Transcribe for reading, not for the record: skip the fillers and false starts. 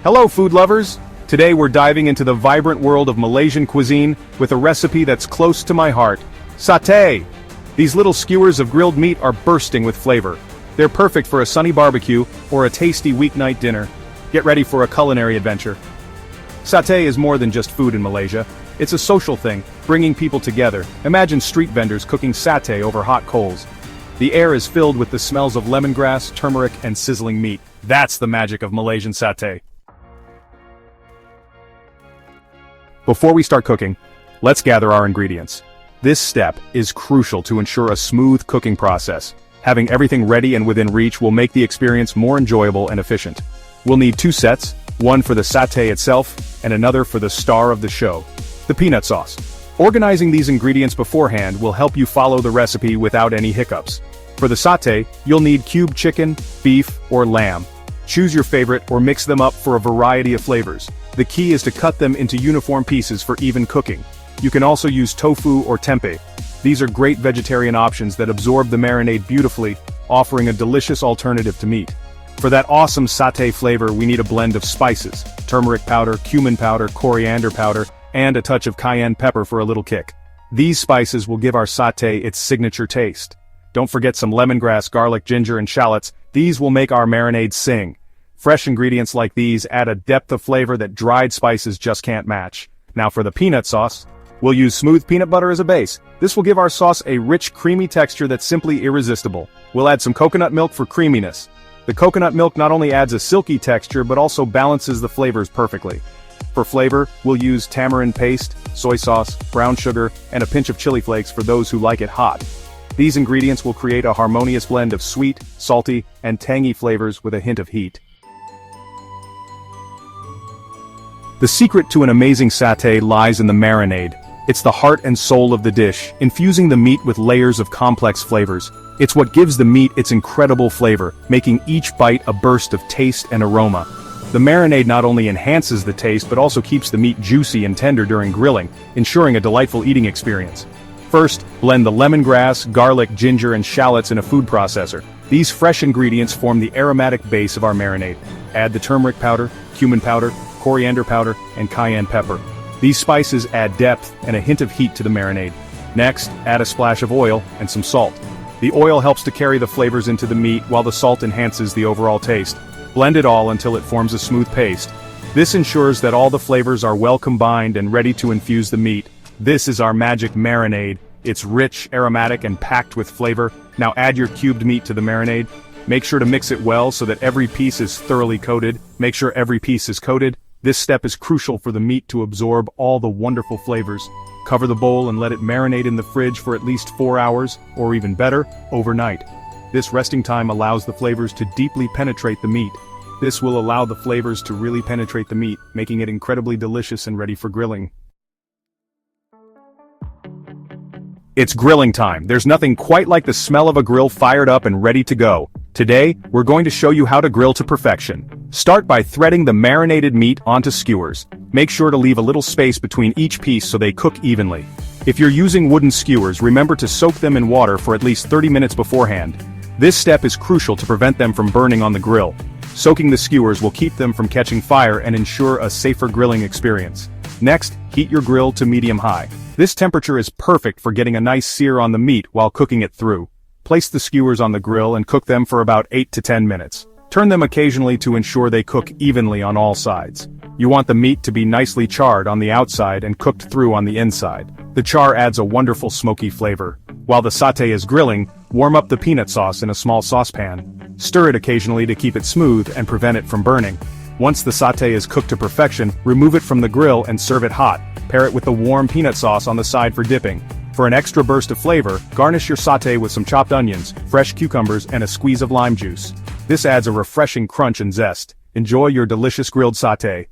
Hello food lovers! Today we're diving into the vibrant world of Malaysian cuisine with a recipe that's close to my heart. Satay! These little skewers of grilled meat are bursting with flavor. They're perfect for a sunny barbecue or a tasty weeknight dinner. Get ready for a culinary adventure. Satay is more than just food in Malaysia. It's a social thing, bringing people together. Imagine street vendors cooking satay over hot coals. The air is filled with the smells of lemongrass, turmeric, and sizzling meat. That's the magic of Malaysian satay. Before we start cooking, let's gather our ingredients. This step is crucial to ensure a smooth cooking process. Having everything ready and within reach will make the experience more enjoyable and efficient. We'll need 2 sets, one for the satay itself, and another for the star of the show, the peanut sauce. Organizing these ingredients beforehand will help you follow the recipe without any hiccups. For the satay, you'll need cubed chicken, beef, or lamb. Choose your favorite or mix them up for a variety of flavors. The key is to cut them into uniform pieces for even cooking. You can also use tofu or tempeh. These are great vegetarian options that absorb the marinade beautifully, offering a delicious alternative to meat. For that awesome satay flavor, we need a blend of spices: turmeric powder, cumin powder, coriander powder, and a touch of cayenne pepper for a little kick. These spices will give our satay its signature taste. Don't forget some lemongrass, garlic, ginger, and shallots. These will make our marinade sing. Fresh ingredients like these add a depth of flavor that dried spices just can't match. Now for the peanut sauce, we'll use smooth peanut butter as a base. This will give our sauce a rich, creamy texture that's simply irresistible. We'll add some coconut milk for creaminess. The coconut milk not only adds a silky texture but also balances the flavors perfectly. For flavor, we'll use tamarind paste, soy sauce, brown sugar, and a pinch of chili flakes for those who like it hot. These ingredients will create a harmonious blend of sweet, salty, and tangy flavors with a hint of heat. The secret to an amazing satay lies in the marinade. It's the heart and soul of the dish, infusing the meat with layers of complex flavors. It's what gives the meat its incredible flavor, making each bite a burst of taste and aroma. The marinade not only enhances the taste but also keeps the meat juicy and tender during grilling, ensuring a delightful eating experience. First, blend the lemongrass, garlic, ginger, and shallots in a food processor. These fresh ingredients form the aromatic base of our marinade. Add the turmeric powder, cumin powder, coriander powder, and cayenne pepper. These spices add depth and a hint of heat to the marinade. Next, add a splash of oil and some salt. The oil helps to carry the flavors into the meat while the salt enhances the overall taste. Blend it all until it forms a smooth paste. This ensures that all the flavors are well combined and ready to infuse the meat. This is our magic marinade. It's rich, aromatic, and packed with flavor. Now add your cubed meat to the marinade. Make sure to mix it well so that every piece is thoroughly coated. Make sure every piece is coated. This step is crucial for the meat to absorb all the wonderful flavors. Cover the bowl and let it marinate in the fridge for at least 4 hours, or even better, overnight. This resting time allows the flavors to deeply penetrate the meat. This will allow the flavors to really penetrate the meat, making it incredibly delicious and ready for grilling. It's grilling time. There's nothing quite like the smell of a grill fired up and ready to go. Today, we're going to show you how to grill to perfection. Start by threading the marinated meat onto skewers. Make sure to leave a little space between each piece so they cook evenly. If you're using wooden skewers, remember to soak them in water for at least 30 minutes beforehand. This step is crucial to prevent them from burning on the grill. Soaking the skewers will keep them from catching fire and ensure a safer grilling experience. Next, heat your grill to medium-high. This temperature is perfect for getting a nice sear on the meat while cooking it through. Place the skewers on the grill and cook them for about 8 to 10 minutes. Turn them occasionally to ensure they cook evenly on all sides. You want the meat to be nicely charred on the outside and cooked through on the inside. The char adds a wonderful smoky flavor. While the satay is grilling, warm up the peanut sauce in a small saucepan. Stir it occasionally to keep it smooth and prevent it from burning. Once the satay is cooked to perfection, remove it from the grill and serve it hot. Pair it with the warm peanut sauce on the side for dipping. For an extra burst of flavor, garnish your satay with some chopped onions, fresh cucumbers, and a squeeze of lime juice. This adds a refreshing crunch and zest. Enjoy your delicious grilled satay.